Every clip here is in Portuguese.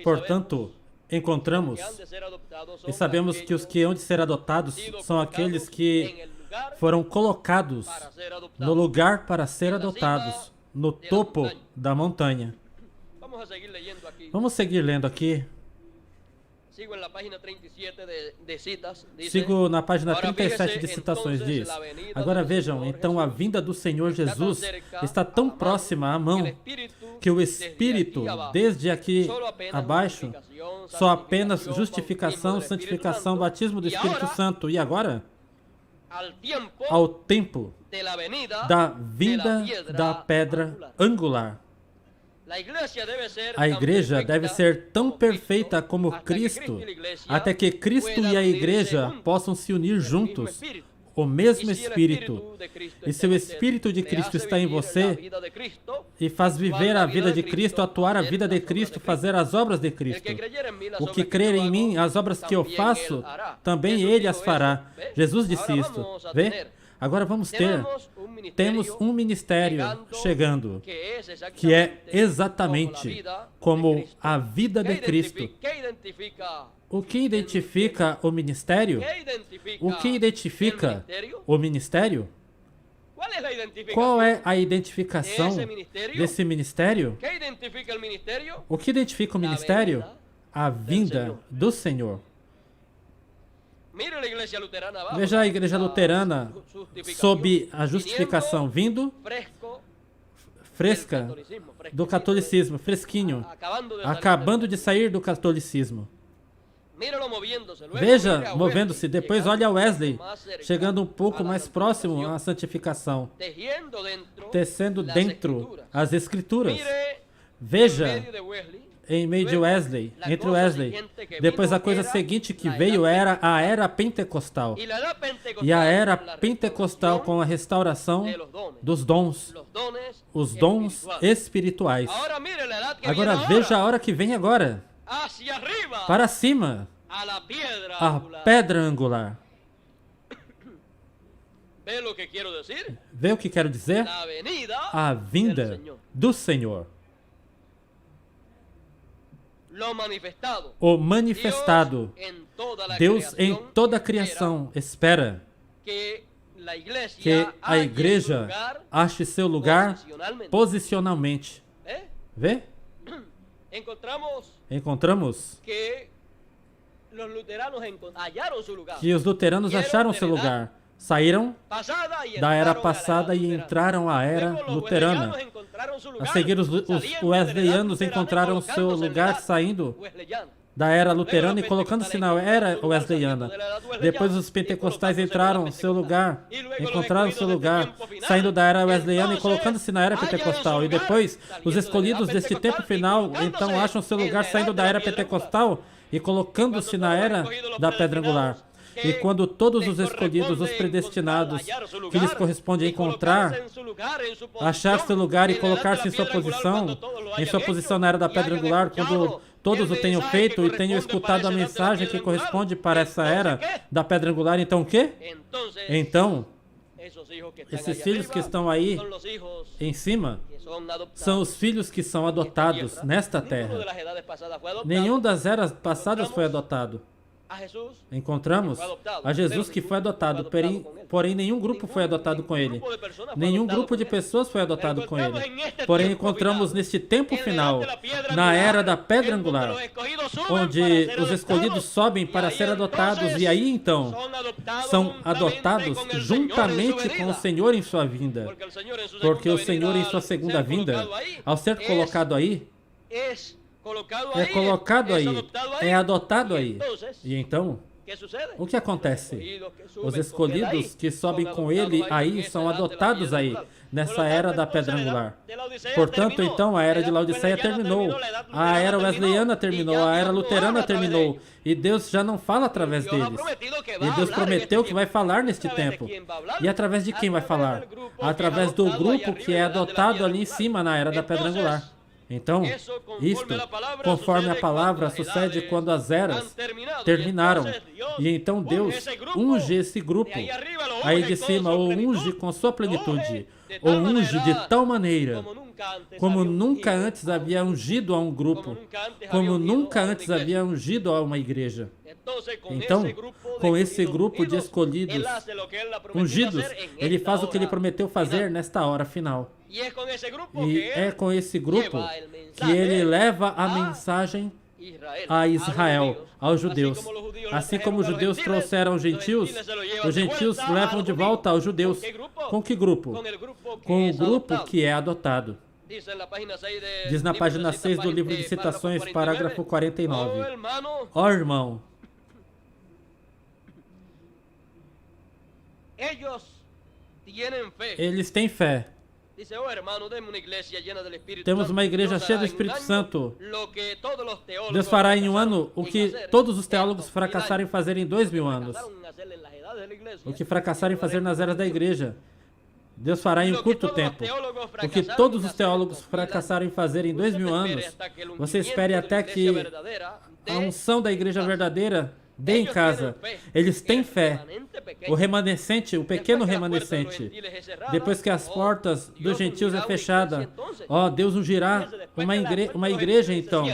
Portanto, encontramos e sabemos que os que hão de ser adotados são aqueles que foram colocados no lugar para ser adotados, no topo da montanha. Vamos seguir lendo aqui. Sigo na página 37 de citações, diz: agora vejam, então a vinda do Senhor Jesus está tão próxima à mão que o Espírito, desde aqui abaixo, só apenas justificação, santificação, batismo do Espírito Santo. E agora? Ao tempo da vinda da pedra angular. A igreja deve ser tão perfeita como Cristo, até que Cristo e a igreja possam se unir juntos, o mesmo Espírito. E se o Espírito de Cristo está em você e faz viver a vida de Cristo, atuar a vida de Cristo, fazer as obras de Cristo. O que crer em mim, as obras que eu faço, também ele as fará. Jesus disse isto. Vê? Agora temos um ministério chegando, que é exatamente como a vida de Cristo. O que identifica o ministério? O que identifica o ministério? Qual é a identificação desse ministério? O que identifica o ministério? A vinda do Senhor. Veja a igreja luterana sob a justificação vindo fresca do catolicismo, fresquinho, acabando de sair do catolicismo. Veja, movendo-se, depois olha Wesley, chegando um pouco mais próximo à santificação, tecendo dentro as Escrituras. Veja, em meio de Wesley, entre Wesley. Depois a coisa seguinte que veio era a era pentecostal. E a era pentecostal com a restauração dos dons, os dons espirituais. Agora veja a hora que vem agora. Para cima, a pedra angular. Vê o que quero dizer? A vinda do Senhor. O manifestado, Deus em toda a criação espera que a igreja ache seu lugar posicionalmente. Vê? Encontramos que os luteranos acharam seu lugar. Saíram da era passada e entraram à era luterana. A seguir, os wesleyanos encontraram seu lugar saindo da era luterana e colocando-se na era wesleyana. Depois, os pentecostais entraram seu lugar, encontraram seu lugar, saindo da era wesleyana e colocando-se na era pentecostal. E depois, os escolhidos deste tempo final, então, acham seu lugar saindo da era pentecostal e colocando-se na era da pedra angular. E quando todos os escolhidos, os predestinados, que lhes corresponde encontrar, achar seu lugar e colocar-se em sua posição na era da pedra angular, quando todos o tenham feito e tenham escutado a mensagem que corresponde para essa era da pedra angular, então o quê? Então, esses filhos que estão aí em cima são os filhos que são adotados nesta terra. Nenhum das eras passadas foi adotado. Encontramos a Jesus que foi adotado, porém nenhum grupo foi adotado com ele. Nenhum grupo de pessoas foi adotado com ele. Porém encontramos neste tempo final, na era da pedra angular, onde os escolhidos sobem para ser adotados e aí então são adotados juntamente com o Senhor em sua vinda. Porque o Senhor em sua segunda vinda, ao ser colocado aí, é colocado aí, é adotado aí. E então, o que acontece? Os escolhidos que sobem com ele aí são adotados aí, nessa era da pedra angular. Portanto, então, a era de Laodiceia terminou, a era wesleyana terminou, a era luterana terminou, e Deus já não fala através deles. E Deus prometeu que vai falar neste tempo. E através de quem vai falar? Através do grupo que é adotado ali em cima na era da pedra angular. Então, isto, conforme a palavra, sucede quando as eras terminaram. E então Deus unge esse grupo. aí de cima o unge com sua plenitude, o unge de tal maneira como nunca antes havia ungido a um grupo, como nunca antes havia ungido a uma igreja. Então, com esse grupo de escolhidos, ungidos, ele faz o que ele prometeu fazer nesta hora final. E é com esse grupo que ele leva a mensagem a Israel, aos judeus. Assim como os judeus trouxeram os gentios levam de volta aos judeus. Com que grupo? Com o grupo que é adotado. Diz na página 6 do livro de Citações, parágrafo 49. Ó irmão, eles têm fé. Temos uma igreja cheia do Espírito Santo. Deus fará em um ano o que todos os teólogos fracassaram em fazer em 2000 anos. O que fracassaram em fazer nas eras da igreja. Deus fará em um curto tempo. O que todos os teólogos fracassaram em fazer em 2000 anos. Você espere até que a unção da igreja verdadeira dê em casa. Eles têm fé. O remanescente, o pequeno remanescente, depois que as portas dos gentios é fechada, Deus ungirá uma igreja então.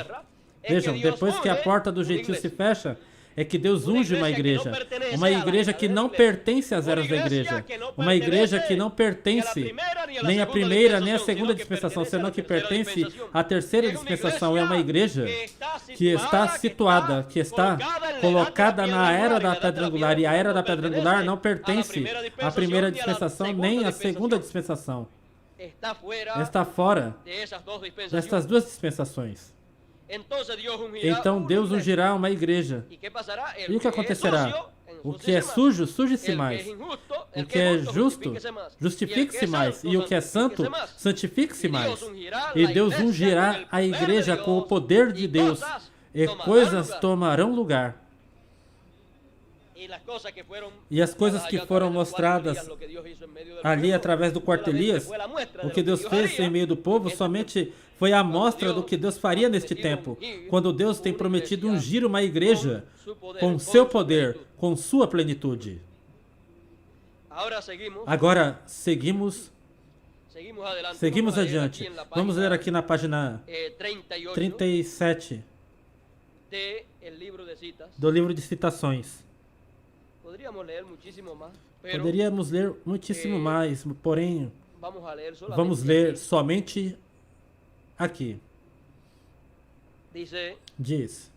Vejam, depois que a porta dos gentios se fecha, é que Deus unge uma igreja que não pertence às eras da igreja, uma igreja que não pertence nem à primeira nem à segunda dispensação, senão que pertence à terceira dispensação. É uma igreja que está situada, que está colocada na era da pedra angular, e a era da pedra angular não pertence à primeira dispensação nem à segunda dispensação. Está fora destas duas dispensações. Então Deus ungirá uma igreja. E o que acontecerá? O que é sujo, suje-se mais. O que é justo, justifique-se mais. E o que é santo, santifique-se mais. E Deus ungirá a igreja com o poder de Deus. E coisas tomarão lugar. E as coisas que foram mostradas ali através do quarto Elias, o que Deus fez em meio do povo, somente foi a amostra do que Deus faria neste tempo, quando Deus tem prometido ungir uma igreja com seu poder, com sua plenitude. Agora, seguimos adiante. Vamos ler aqui na página 37 do livro de Citações. Poderíamos ler muitíssimo mais, porém, vamos ler somente aqui. Diz: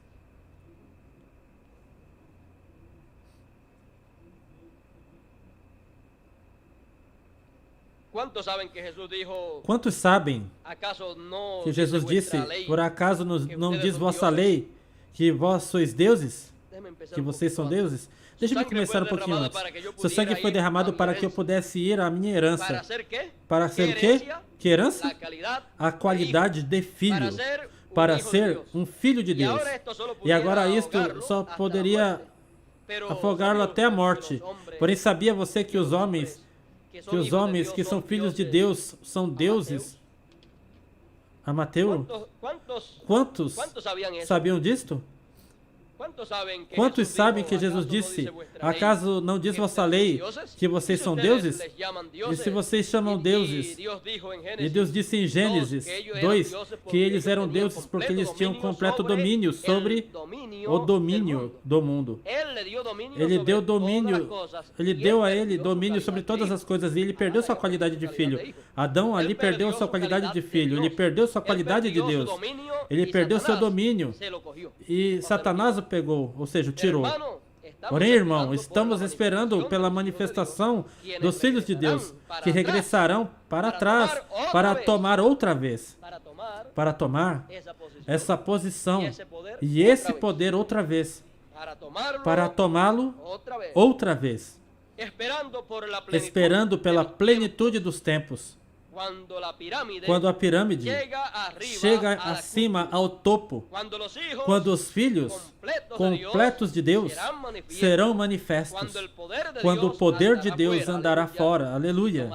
quantos sabem que Jesus disse, por acaso não diz vossa lei que vós sois deuses? Que vocês são deuses? Deixa-me começar um pouquinho antes. Seu sangue foi derramado para que eu pudesse ir à minha herança. Para ser o quê? Que herança? A qualidade de filho. Para ser um filho de Deus. E agora isto só poderia afogá-lo até a morte. Porém, sabia você que os homens que são filhos de Deus são deuses? Amateu? Quantos sabiam disto? Quantos sabem que Jesus disse, acaso não diz vossa lei que vocês são deuses? E se vocês chamam deuses, e Deus disse em Gênesis 2 que eles eram deuses porque eles tinham completo domínio sobre o domínio do mundo. Ele deu a ele domínio sobre todas as coisas, e ele perdeu sua qualidade de filho. Adão ali perdeu sua qualidade de filho, ele perdeu sua qualidade de Deus, ele perdeu seu domínio, e Satanás o pegou, ou seja, o tirou. Porém, irmão, estamos esperando pela manifestação dos filhos de Deus, que regressarão para trás, para tomar outra vez, para tomar essa posição e esse poder outra vez, para tomá-lo outra vez, esperando pela plenitude dos tempos. Quando a pirâmide chega acima ao topo, quando os filhos completos de Deus serão manifestos, quando o poder de Deus andará fora, aleluia,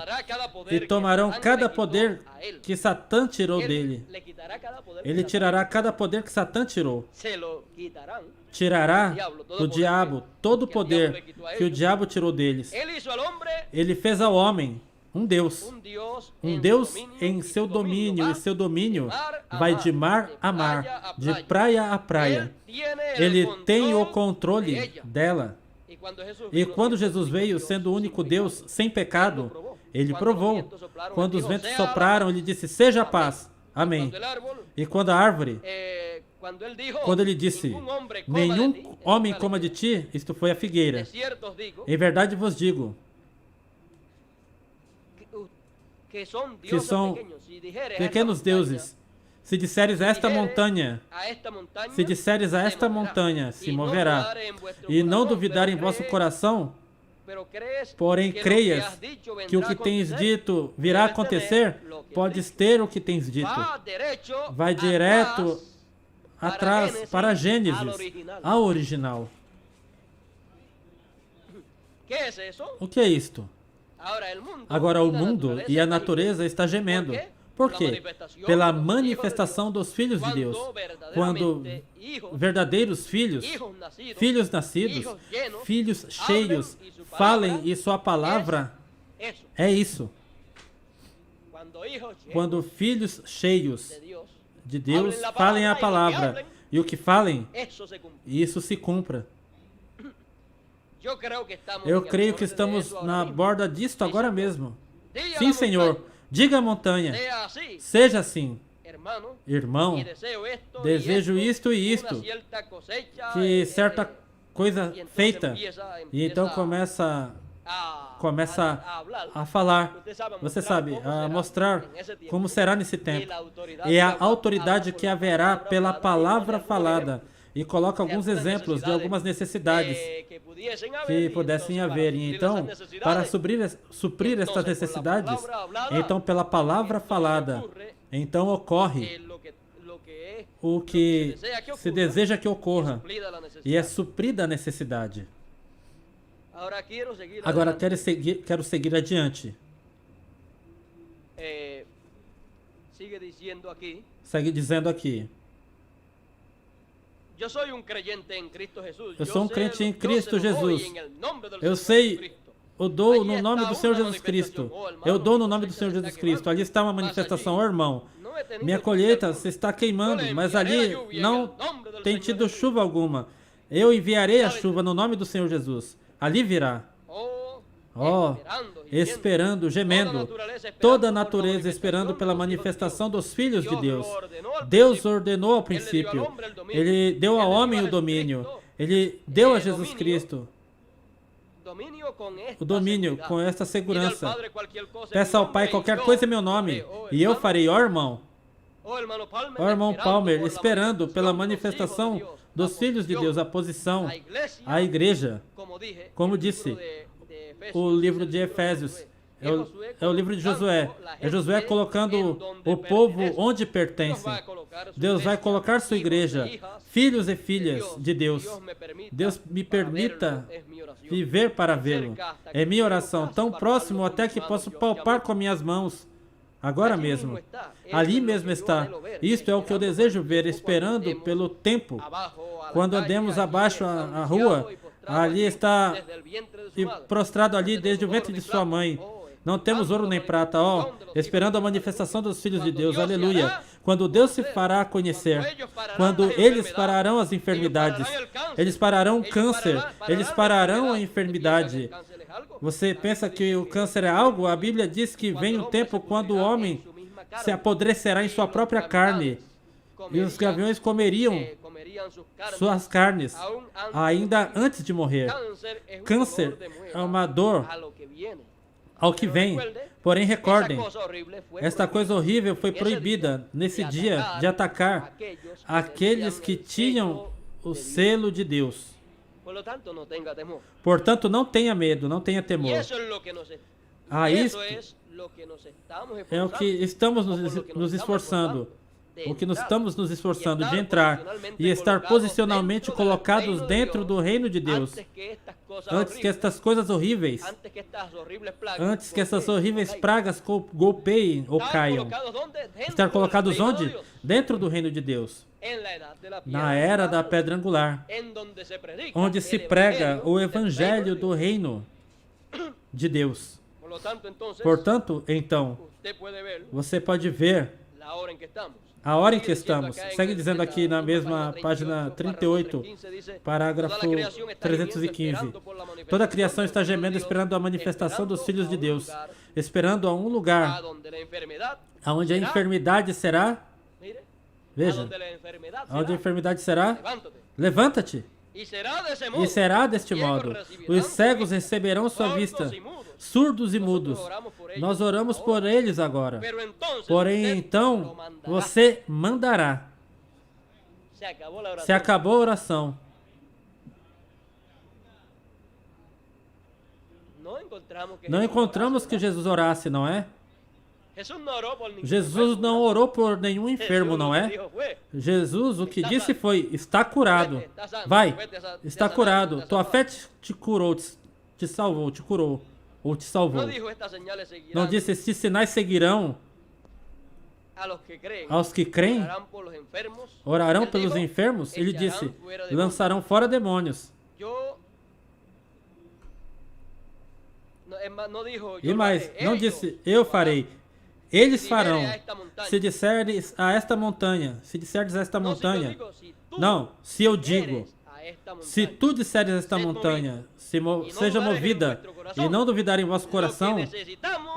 e tomarão cada poder que Satã tirou dele. Ele tirará cada poder que Satã tirou. tirará do diabo todo o poder que o diabo tirou deles. Ele fez ao homem um Deus em seu domínio, e seu domínio vai de mar a mar, de praia a praia. Ele tem o controle dela. E quando Jesus veio, sendo o único Deus, sem pecado, ele provou. Quando os ventos sopraram, ele disse, seja a paz. Amém. E quando a árvore, quando ele disse, nenhum homem coma de ti, isto foi a figueira. Em verdade vos digo, que são pequenos deuses. Se disseres a esta montanha, se moverá, e não duvidar em vosso coração, porém creias que o que tens dito virá acontecer, podes ter o que tens dito. Vai direto atrás para Gênesis, a original. O que é isto? Agora o mundo e a natureza está gemendo. Por quê? Pela manifestação dos filhos de Deus. Quando verdadeiros filhos, filhos nascidos, filhos cheios, falem e sua palavra é isso. Quando filhos cheios de Deus falem a palavra e o que falem, isso se cumpra. Eu creio que estamos na borda disto agora mesmo. Sim, Senhor. Diga à montanha, seja assim. Irmão, desejo isto e isto, que certa coisa feita, e então começa a falar, você sabe, a mostrar como será nesse tempo, e a autoridade que haverá pela palavra falada, e coloca alguns exemplos de algumas necessidades que pudessem haver. E então, para suprir estas necessidades, então pela palavra falada, então ocorre o que se deseja que ocorra, e é suprida a necessidade. Agora quero seguir adiante. Segue dizendo aqui. Eu sou um crente em Cristo Jesus. Eu sei, eu dou no nome do Senhor Jesus Cristo. Eu dou no nome do Senhor Jesus Cristo. Ali está uma manifestação, oh, irmão. Minha colheita se está queimando, mas ali não tem tido chuva alguma. Eu enviarei a chuva no nome do Senhor Jesus. Ali virá. Oh, esperando, gemendo, toda a natureza esperando pela manifestação dos filhos de Deus. Deus ordenou ao princípio, Ele deu ao homem o domínio, Ele deu a Jesus Cristo o domínio com esta segurança. Peça ao Pai qualquer coisa em meu nome, e eu farei, ó irmão. Ó irmão Palmer, esperando pela manifestação dos filhos de Deus, a posição, a igreja, como disse o livro de Efésios, é o livro de Josué. É Josué colocando o povo onde pertencem. Deus vai colocar sua igreja, filhos e filhas de Deus. Deus me permita viver para vê-lo. É minha oração, tão próximo até que posso palpar com minhas mãos. Agora mesmo. Ali mesmo está. Isto é o que eu desejo ver, esperando pelo tempo. Quando andemos abaixo a rua, ali está e prostrado ali desde o ventre de sua mãe. Não temos ouro nem prata, ó, esperando a manifestação dos filhos de Deus, aleluia. Quando Deus se fará conhecer, quando eles pararão as enfermidades, eles pararão o câncer, eles pararão a enfermidade. Você pensa que o câncer é algo? A Bíblia diz que vem um tempo quando o homem se apodrecerá em sua própria carne, e os gaviões comeriam suas carnes, ainda antes de morrer. Câncer é uma dor ao que vem. Porém, recordem, esta coisa horrível foi proibida nesse dia de atacar aqueles que tinham o selo de Deus. Portanto, não tenha medo, não tenha temor. Isto é o que estamos nos esforçando. O que estamos nos esforçando de entrar e estar posicionalmente colocados dentro do reino de Deus, antes que estas coisas horríveis, antes que essas horríveis pragas golpeiem ou caiam. Estar colocados onde? Dentro do reino de Deus. na era da pedra angular, onde se prega o evangelho do reino de Deus. Portanto, então, você pode ver a hora em que estamos. Segue dizendo aqui na mesma página 38, parágrafo 315. Toda a criação está gemendo, esperando a manifestação dos filhos de Deus, esperando a um lugar onde a enfermidade será. Veja, onde a enfermidade será. Levanta-te. E será deste modo. Os cegos receberão sua vista, surdos e mudos. Nós oramos por eles agora. Porém, então, você mandará. Se acabou a oração. Não encontramos que Jesus orasse, não é? Jesus não orou por nenhum enfermo, não é? Jesus o que disse foi, está curado. Vai, está curado. Tua fé te curou, te salvou, te curou. Ou te salvou. Não disse, esses sinais seguirão aos que creem, orarão pelos enfermos. Ele disse, lançarão fora demônios. E mais, não disse, eu farei. Eles farão. Se disseres a esta montanha, não, se eu digo, se tu disseres a esta montanha, seja movida, e não duvidar em vosso coração,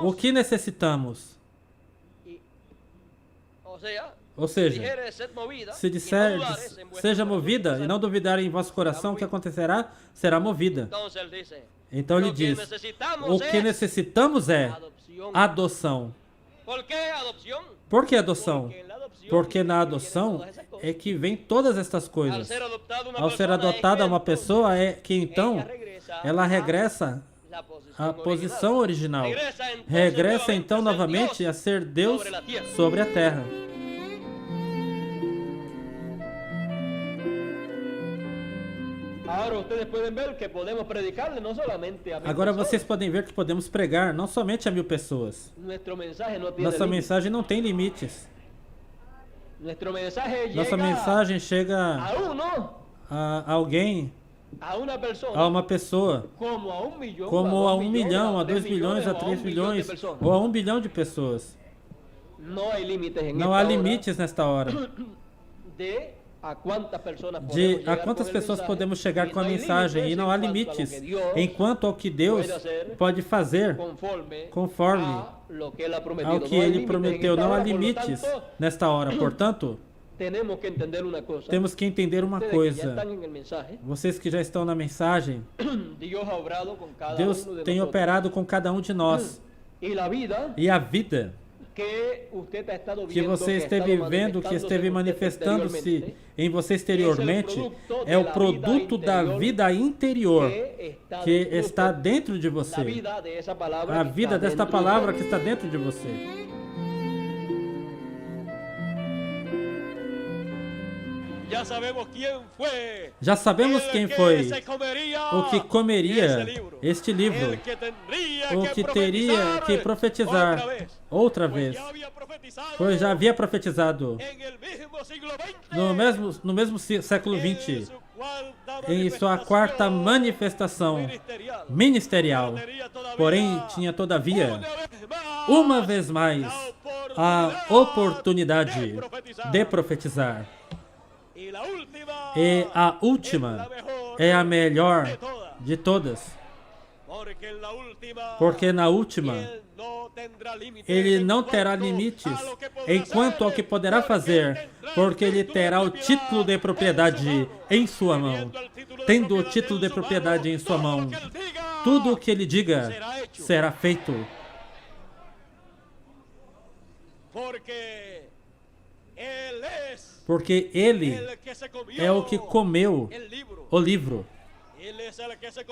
o que necessitamos? Ou seja, se disseres, seja movida, e não duvidar em vosso coração, o que acontecerá? Será movida. Então ele diz, o que necessitamos é adoção. Por que adoção? Porque na adoção é que vem todas estas coisas. Ao ser adotada uma pessoa, é que então ela regressa à posição original. Regressa então novamente a ser Deus sobre a terra. Agora vocês podem ver que podemos pregar não somente a 1000 pessoas. Nossa mensagem não tem limites. Nossa mensagem chega a alguém, a uma pessoa, como a 1 milhão, a 2 milhões, a 3 milhões, ou a 1 bilhão de pessoas. Não há limites nesta hora. A quantas pessoas podemos chegar com a mensagem, e não há limites enquanto ao que Deus pode fazer conforme ao que Ele prometeu. Não há limites nesta hora. Portanto, temos que entender uma coisa. Vocês que já estão na mensagem, Deus tem operado com cada um de nós. E a vida que você esteve vivendo, que esteve manifestando-se em você exteriormente, é o produto da vida interior que está dentro de você. A vida desta palavra que está dentro de você. Já sabemos quem foi o que comeria este livro, o que teria que profetizar outra vez, pois já havia profetizado no mesmo século XX, em sua 4ª manifestação ministerial. Porém, tinha todavia, uma vez mais, a oportunidade de profetizar. E a última é a melhor de todas. Porque na última, ele não terá limites enquanto ao que poderá fazer, porque ele terá o título de propriedade em sua mão. Tendo o título de propriedade em sua mão, tudo o que ele diga será feito. Porque ele é o que comeu o livro.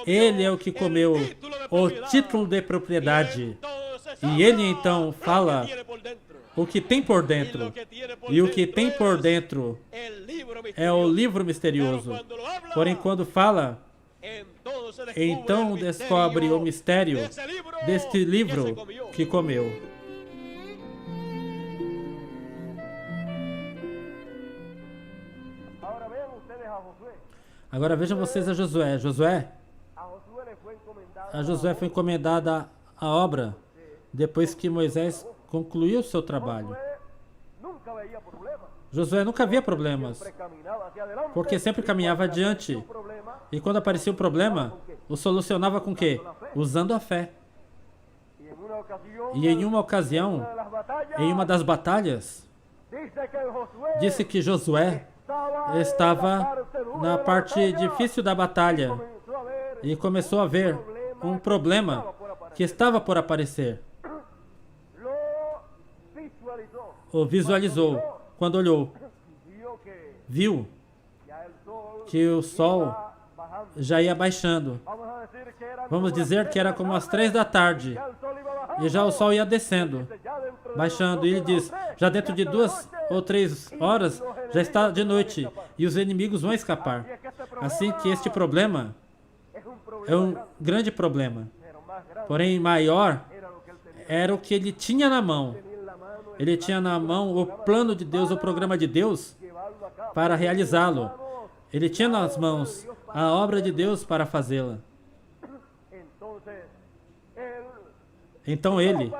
Ele é o que comeu o título de propriedade. E ele então fala o que tem por dentro. E o que tem por dentro é o livro misterioso. Porém, quando fala, então descobre o mistério deste livro que comeu. Agora vejam vocês a Josué. A Josué foi encomendada a obra depois que Moisés concluiu o seu trabalho. Josué nunca via problemas, porque sempre caminhava adiante. E quando aparecia um problema, o solucionava com o quê? Usando a fé. E em uma ocasião, em uma das batalhas, disse que Josué estava na parte difícil da batalha e começou a ver um problema que estava por aparecer. O visualizou. Quando olhou, viu que o sol já ia baixando. Vamos dizer que era como às 3 da tarde. E já o sol ia descendo, baixando. E ele diz, já dentro de 2 ou 3 horas, já está de noite. E os inimigos vão escapar. Assim que este problema é um grande problema. Porém, maior era o que ele tinha na mão. Ele tinha na mão o plano de Deus, o programa de Deus para realizá-lo. Ele tinha nas mãos a obra de Deus para fazê-la. Então ele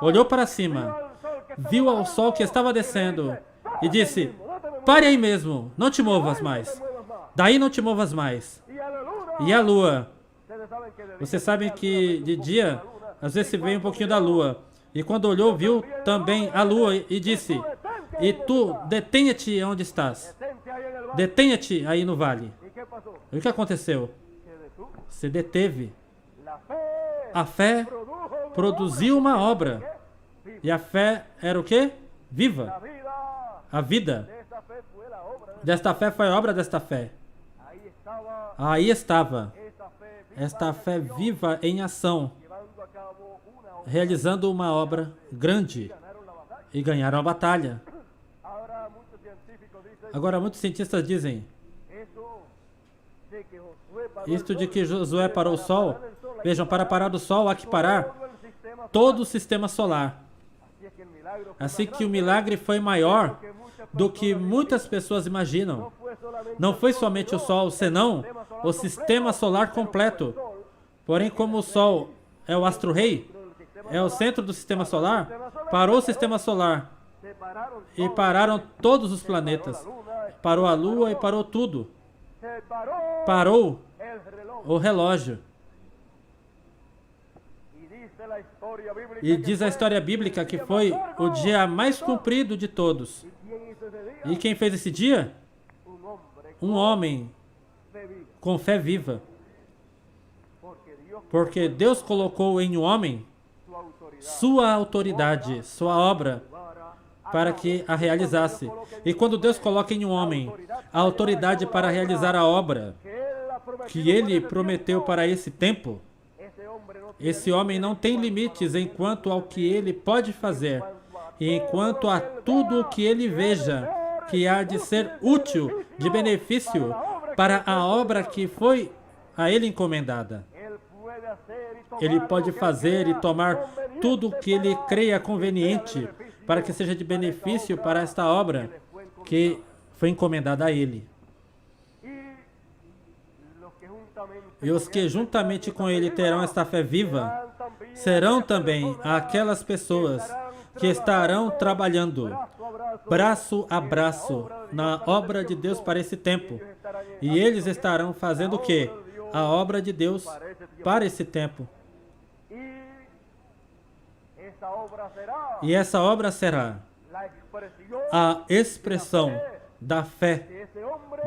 olhou para cima, viu ao sol que estava descendo e disse, pare aí mesmo, não te movas mais. Daí não te movas mais. E a lua, vocês sabem que de dia, às vezes se vê um pouquinho da lua. E quando olhou, viu também a lua e disse, e tu, detenha-te onde estás. Detenha-te aí no vale. E o que aconteceu? Se deteve. A fé produziu uma obra. E a fé era o quê? Viva. A vida desta fé foi a obra desta fé. Aí estava esta fé viva em ação, realizando uma obra grande e ganharam a batalha. Agora, muitos cientistas dizem isto de que Josué parou o sol. Vejam, para parar o sol há que parar todo o sistema solar. Assim que o milagre foi maior do que muitas pessoas imaginam. Não foi somente o sol, senão o sistema solar completo. Porém, como o sol é o astro-rei, é o centro do sistema solar, parou o sistema solar e pararam todos os planetas. Parou a lua e parou tudo. Parou o relógio. E diz a história bíblica que foi o dia mais comprido de todos. E quem fez esse dia? Um homem com fé viva. Porque Deus colocou em um homem sua autoridade, sua obra, para que a realizasse. E quando Deus coloca em um homem a autoridade para realizar a obra que ele prometeu para esse tempo, esse homem não tem limites enquanto ao que ele pode fazer, e enquanto a tudo o que ele veja que há de ser útil, de benefício para a obra que foi a ele encomendada. Ele pode fazer e tomar tudo o que ele creia conveniente para que seja de benefício para esta obra que foi encomendada a ele. E os que juntamente com ele terão esta fé viva, serão também aquelas pessoas que estarão trabalhando braço a braço na obra de Deus para esse tempo. E eles estarão fazendo o quê? A obra de Deus para esse tempo. E essa obra será a expressão da fé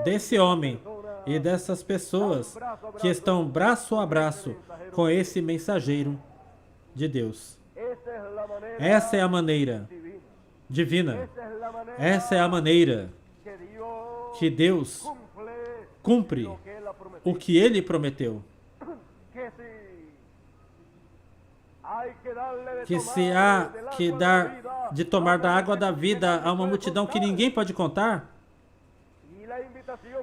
desse homem e dessas pessoas que estão braço a braço com esse mensageiro de Deus. Essa é a maneira divina. Essa é a maneira que Deus cumpre o que Ele prometeu. Que se há que dar de tomar da água da vida a uma multidão que ninguém pode contar,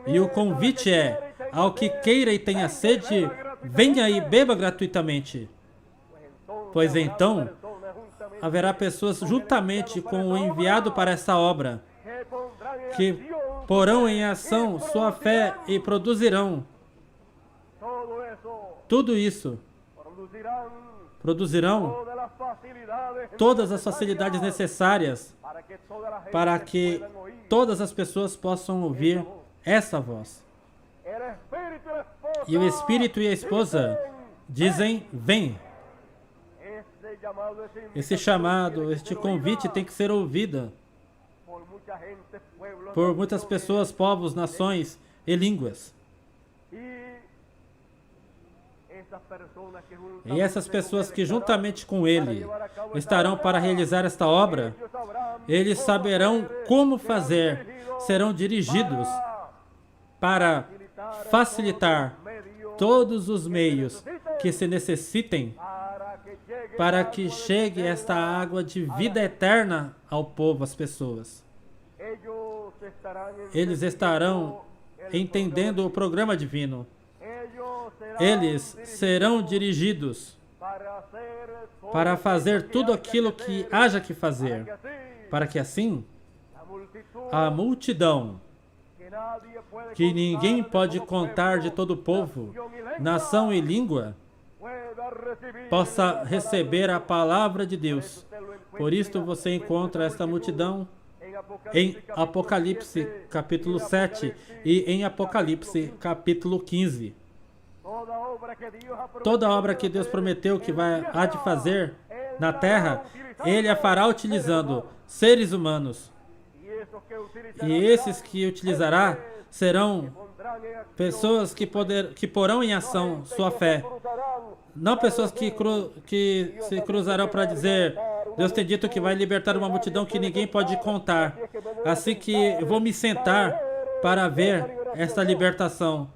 e o convite é, ao que queira e tenha sede, venha e beba gratuitamente. Pois então, haverá pessoas juntamente com o enviado para essa obra, que porão em ação sua fé e produzirão. Tudo isso produzirão todas as facilidades necessárias para que todas as pessoas possam ouvir essa voz. E o Espírito e a esposa dizem, vem. Esse chamado, este convite tem que ser ouvido por muitas pessoas, povos, nações e línguas. E essas pessoas que juntamente com ele estarão para realizar esta obra, eles saberão como fazer, serão dirigidos para facilitar todos os meios que se necessitem para que chegue esta água de vida eterna ao povo, às pessoas. Eles estarão entendendo o programa divino. Eles serão dirigidos para fazer tudo aquilo que haja que fazer, para que assim a multidão, que ninguém pode contar de todo o povo, nação e língua, possa receber a palavra de Deus. Por isto você encontra esta multidão em Apocalipse capítulo 7 e em Apocalipse capítulo 15. Toda obra que Deus prometeu que há de fazer na terra, Ele a fará utilizando seres humanos. E esses que utilizará serão pessoas que porão em ação sua fé. Não pessoas que se cruzarão para dizer, Deus tem dito que vai libertar uma multidão que ninguém pode contar. Assim que eu vou me sentar para ver esta libertação.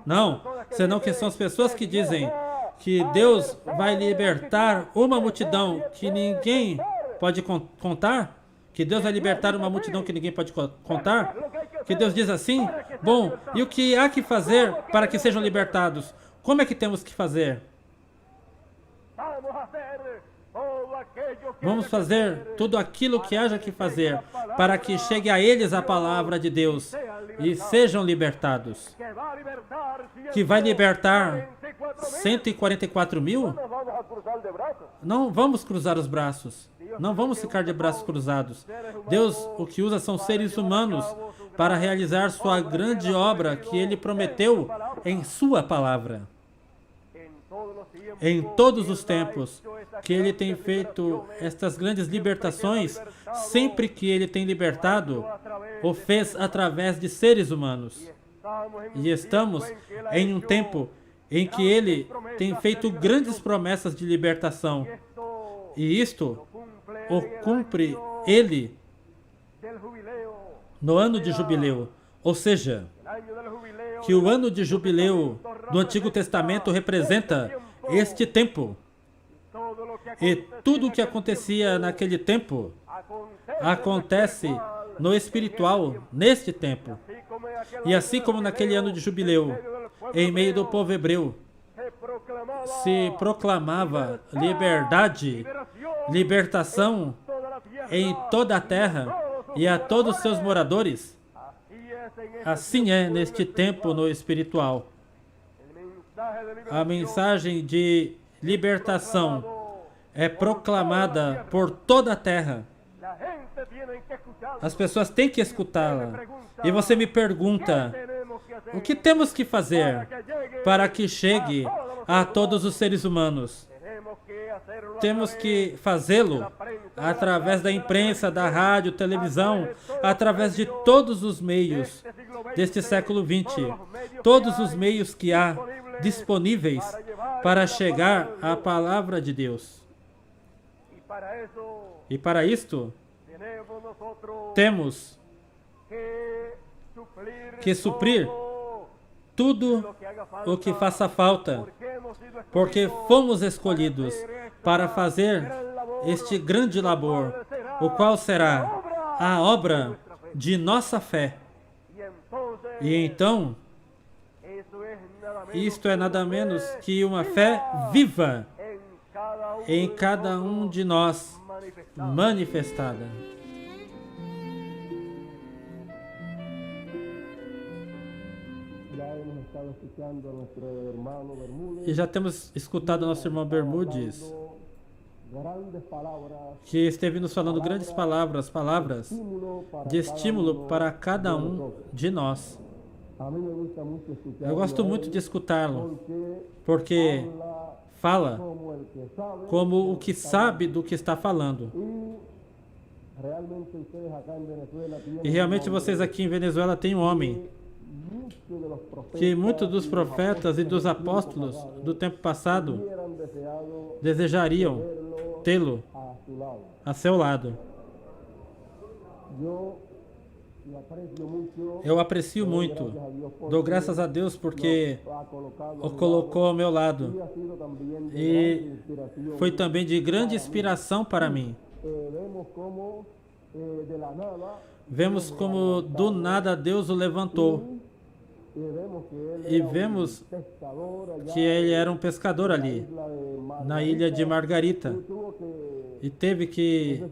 Não, senão que são as pessoas que dizem que Deus vai libertar uma multidão que ninguém pode contar. Que Deus vai libertar uma multidão que ninguém pode contar. Que Deus diz assim, bom, e o que há que fazer para que sejam libertados? Como é que temos que fazer? Vamos fazer tudo aquilo que haja que fazer para que chegue a eles a palavra de Deus e sejam libertados. Que vai libertar 144 mil? Não vamos cruzar os braços. Não vamos ficar de braços cruzados. Deus o que usa são seres humanos para realizar sua grande obra que Ele prometeu em sua palavra. Em todos os tempos que Ele tem feito estas grandes libertações, sempre que Ele tem libertado, o fez através de seres humanos. E estamos em um tempo em que Ele tem feito grandes promessas de libertação. E isto o cumpre Ele no ano de jubileu. Ou seja, que o ano de jubileu do Antigo Testamento representa este tempo. E tudo o que acontecia naquele tempo acontece no espiritual neste tempo. E assim como naquele ano de jubileu, em meio do povo hebreu, se proclamava liberdade, libertação em toda a terra e a todos os seus moradores, assim é neste tempo no espiritual. A mensagem de libertação é proclamada por toda a terra. As pessoas têm que escutá-la. E você me pergunta, o que temos que fazer para que chegue a todos os seres humanos? Temos que fazê-lo através da imprensa, da rádio, televisão, através de todos os meios deste século XX. Todos os meios que há disponíveis para chegar à palavra de Deus. E para isto, temos que suprir tudo o que faça falta, porque fomos escolhidos para fazer este grande labor, o qual será a obra de nossa fé. E então, isto é nada menos que uma fé viva em cada um de nós, manifestada. E já temos escutado nosso irmão Bermudes, que esteve nos falando grandes palavras, palavras de estímulo para cada um de nós. Eu gosto muito de escutá-lo, porque fala como o que sabe do que está falando. E realmente vocês aqui em Venezuela têm um homem que muitos dos profetas e dos apóstolos do tempo passado desejariam tê-lo a seu lado. Eu aprecio muito, dou graças a Deus porque o colocou ao meu lado e foi também de grande inspiração para mim. Vemos como do nada Deus o levantou e vemos que ele era um pescador ali, na ilha de Margarita. E teve que,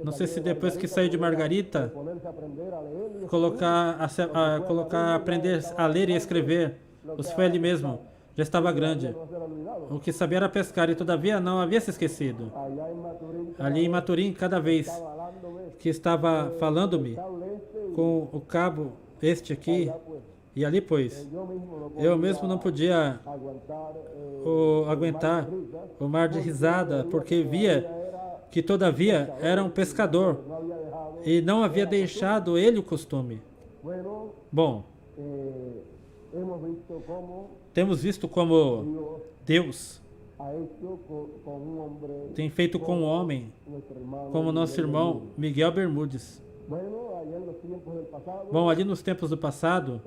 não sei se depois que saiu de Margarita, aprender a ler e escrever. Ou se foi ali mesmo, já estava grande. O que sabia era pescar e todavia não havia se esquecido. Ali em Maturim, cada vez que estava falando-me com o cabo este aqui, e ali, pois, eu mesmo não podia aguentar o mar de risada, porque via que, todavia, era um pescador e não havia deixado ele o costume. Bom, temos visto como Deus tem feito com um homem, como nosso irmão Miguel Bermudes. Bom, ali nos tempos do passado,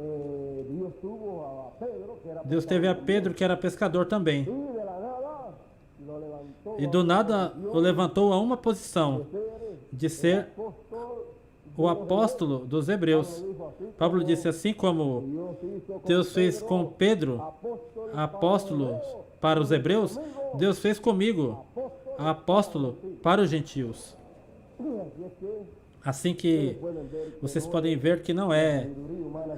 Deus teve a Pedro, que era pescador também. E do nada o levantou a uma posição de ser o apóstolo dos hebreus. Paulo disse assim como Deus fez com Pedro, apóstolo para os hebreus, Deus fez comigo, apóstolo para os gentios. Assim que vocês podem ver que não é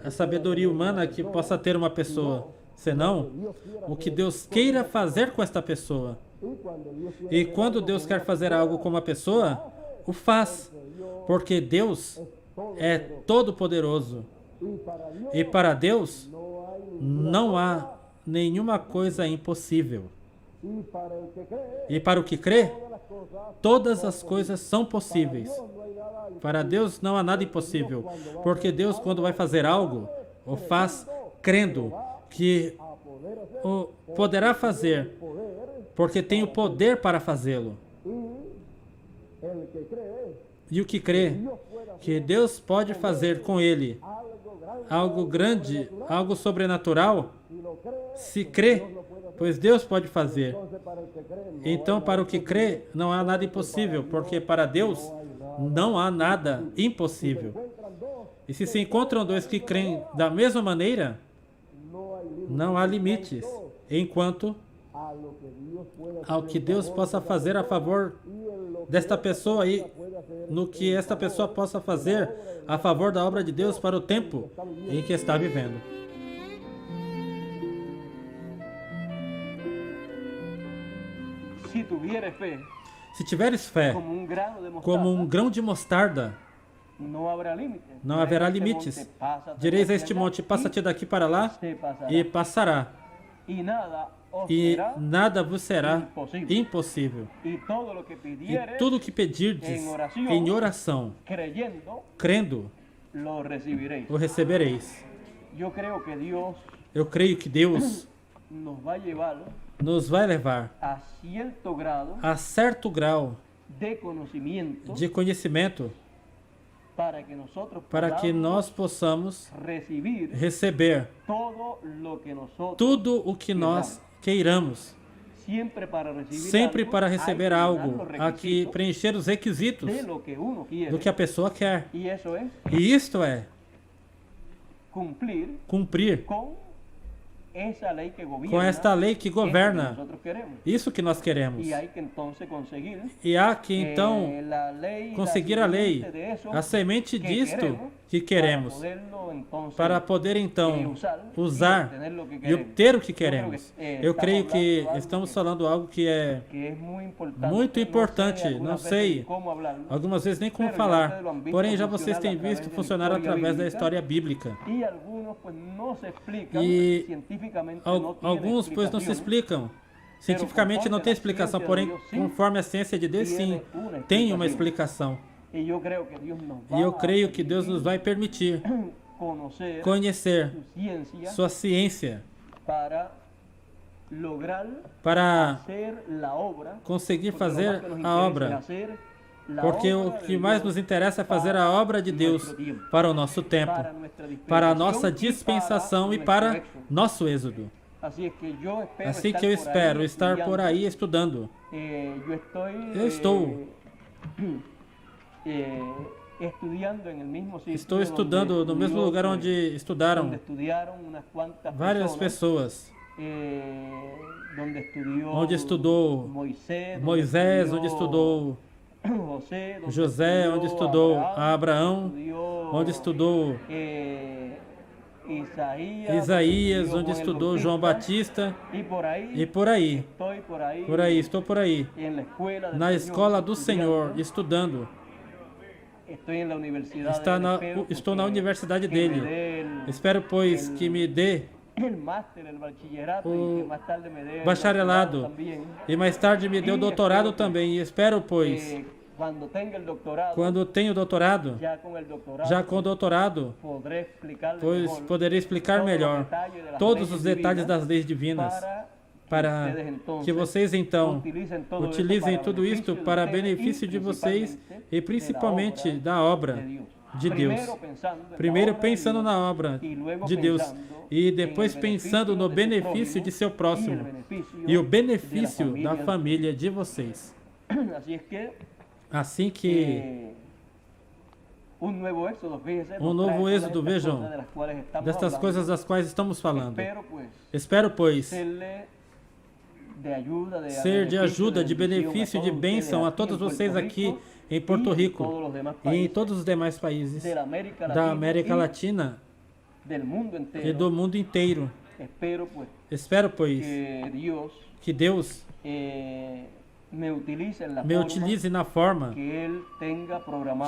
a sabedoria humana que possa ter uma pessoa, senão o que Deus queira fazer com esta pessoa. E quando Deus quer fazer algo com uma pessoa, o faz, porque Deus é todo-poderoso. E para Deus não há nenhuma coisa impossível. E para o que crê, todas as coisas são possíveis. Para Deus não há nada impossível, porque Deus, quando vai fazer algo, o faz crendo que o poderá fazer, porque tem o poder para fazê-lo. E o que crê que Deus pode fazer com ele algo grande, algo sobrenatural, se crê, pois Deus pode fazer. Então, para o que crê, não há nada impossível, porque para Deus não há nada impossível. E se encontram dois que creem da mesma maneira, não há limites, enquanto ao que Deus possa fazer a favor desta pessoa e no que esta pessoa possa fazer a favor da obra de Deus para o tempo em que está vivendo. Se tiveres fé, como um grão de mostarda, não haverá limites. Direis a este monte, passa-te daqui para lá, e passará. E nada vos será impossível. E tudo o que pedirdes em oração, crendo, o recebereis. Eu creio que Deus nos vai levar a certo grau de conhecimento para que nós possamos receber tudo o que nós queiramos, sempre para receber algo, aqui preencher os requisitos do que a pessoa quer. E isto é cumprir com esta lei que governa. Isso que nós queremos. E há que então conseguir a lei, a semente disto que queremos, para poder então usar e obter o que queremos. Eu creio que estamos falando algo que é muito importante, não sei, algumas vezes nem como falar, porém já vocês têm visto funcionar através da história bíblica. E alguns pois não se explicam. Cientificamente não tem explicação, porém conforme a ciência de Deus sim, tem uma explicação. E eu creio que Deus nos vai permitir conhecer sua ciência para conseguir fazer a obra. Porque o que mais nos interessa é fazer a obra de Deus para o nosso tempo, para a nossa dispensação e para nosso êxodo. Assim que eu espero estar por aí estudando. Eu estou estudando no mesmo lugar onde estudaram várias pessoas. Onde estudou Moisés, onde estudou José, onde estudou Abraão, onde estudou Isaías, onde estudou João Batista, e por aí, estou por aí, na escola do Senhor, estudando. Estou na universidade dele. Espero, pois, que me dê o bacharelado e mais tarde me dê o doutorado também. E espero, pois, quando tenho doutorado, já com o doutorado, pois poderei explicar melhor todos os detalhes das leis divinas, para que vocês então utilizem tudo isto para benefício de vocês e principalmente da obra de Deus. Primeiro pensando na obra de Deus e depois pensando no benefício de seu próximo e o benefício da família de vocês. Assim que um novo êxodo, vejam, destas coisas das quais estamos falando. Espero, pois, ser de ajuda, de benefício, de bênção a todos vocês aqui em Porto Rico e em todos os demais países da América Latina e do mundo inteiro. Espero, pois, que Deus me utilize na forma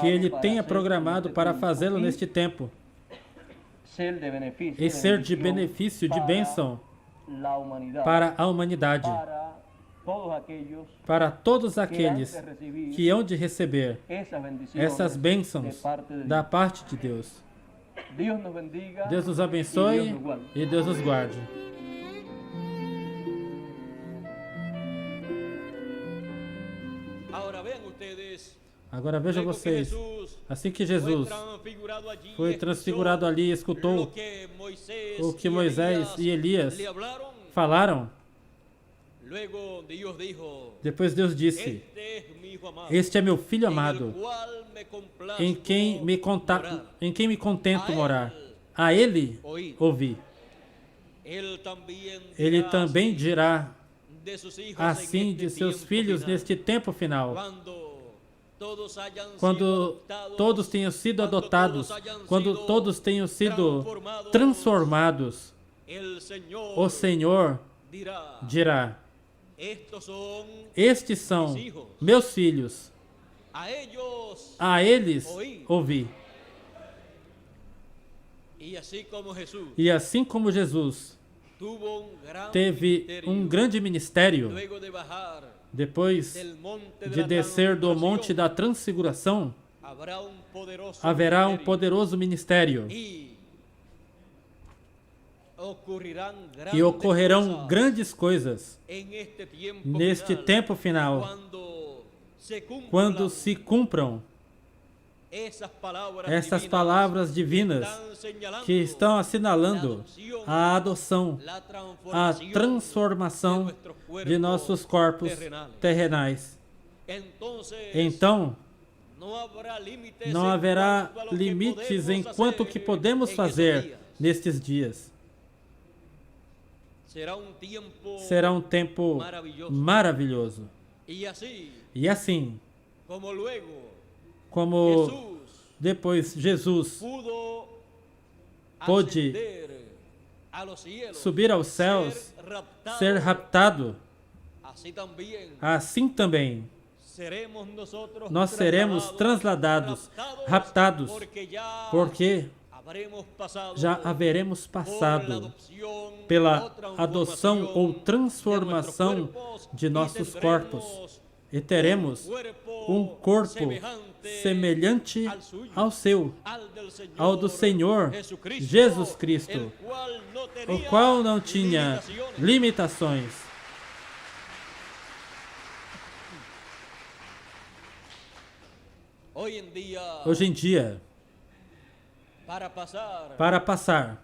que Ele tenha programado para fazê-lo neste tempo e ser de benefício, de bênção para a humanidade, para todos aqueles que hão de receber essas bênçãos da parte de Deus. Deus nos abençoe e Deus nos guarde. Agora vejam vocês, assim que Jesus foi transfigurado ali, escutou o que Moisés e Elias falaram, depois Deus disse: este é meu filho amado, em quem me contento morar. A ele ouvi. Ele também dirá assim de seus filhos neste tempo final, quando todos tenham sido adotados, quando todos tenham sido transformados, o Senhor dirá: estes são meus filhos, a eles ouvi. E assim como Jesus teve um grande ministério, depois de descer do monte da transfiguração, haverá um poderoso ministério e ocorrerão grandes coisas neste tempo final, quando se cumpram essas palavras divinas que estão assinalando a adoção, a transformação de nossos corpos terrenais. Então, não haverá limites em quanto que podemos fazer nestes dias. será um tempo maravilhoso. E assim, como depois Jesus pôde subir aos céus, ser raptado, assim também nós seremos transladados, raptados, porque já haveremos passado pela adoção ou transformação de nossos corpos e teremos um corpo semelhante ao seu, ao do Senhor Jesus Cristo, o qual não tinha limitações. Hoje em dia, para passar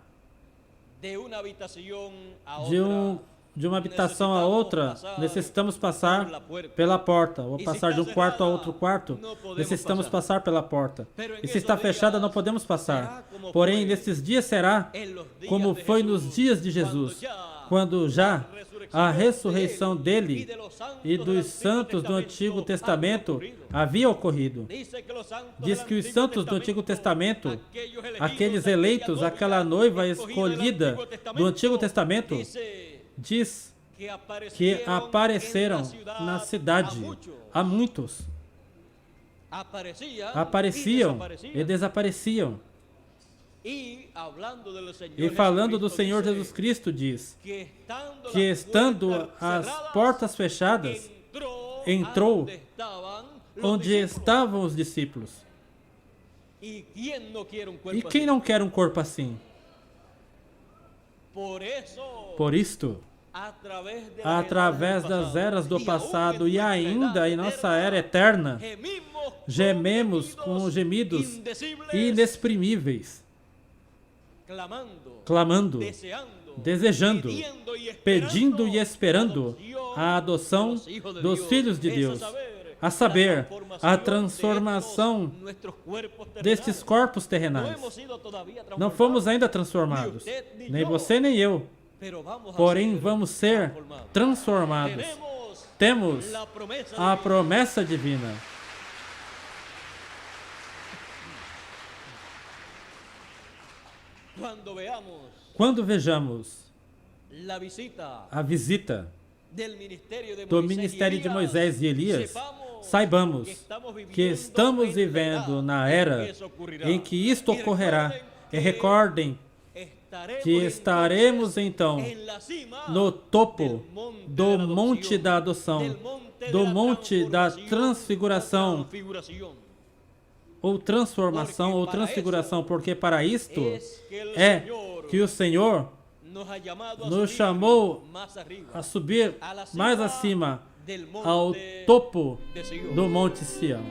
de uma habitação a outra, necessitamos passar pela porta, ou passar de um quarto a outro quarto, necessitamos passar pela porta. E se está fechada, não podemos passar. Porém, nesses dias será como foi nos dias de Jesus, quando já a ressurreição dele e dos santos do Antigo Testamento havia ocorrido. Diz que os santos do Antigo Testamento, aqueles eleitos, aquela noiva escolhida do Antigo Testamento, diz que apareceram na cidade a muitos. Apareciam e desapareciam. E falando do Senhor Jesus Cristo, diz que estando as portas fechadas, entrou onde estavam os discípulos. E quem não quer um corpo assim? Por isto, através das eras do passado e ainda em nossa era eterna, gememos com gemidos inexprimíveis, clamando, desejando, pedindo e esperando a adoção dos filhos de Deus, a saber, a transformação destes corpos terrenais. Não fomos ainda transformados, nem você nem eu, porém vamos ser transformados. Temos a promessa divina. Quando vejamos a visita do ministério de Moisés e Elias, saibamos que estamos vivendo na era em que isto ocorrerá. E recordem que estaremos então no topo do monte da adoção, do monte da transfiguração, ou transformação, ou transfiguração, porque para isto é que o Senhor nos chamou a subir mais acima, ao topo do Monte Sião.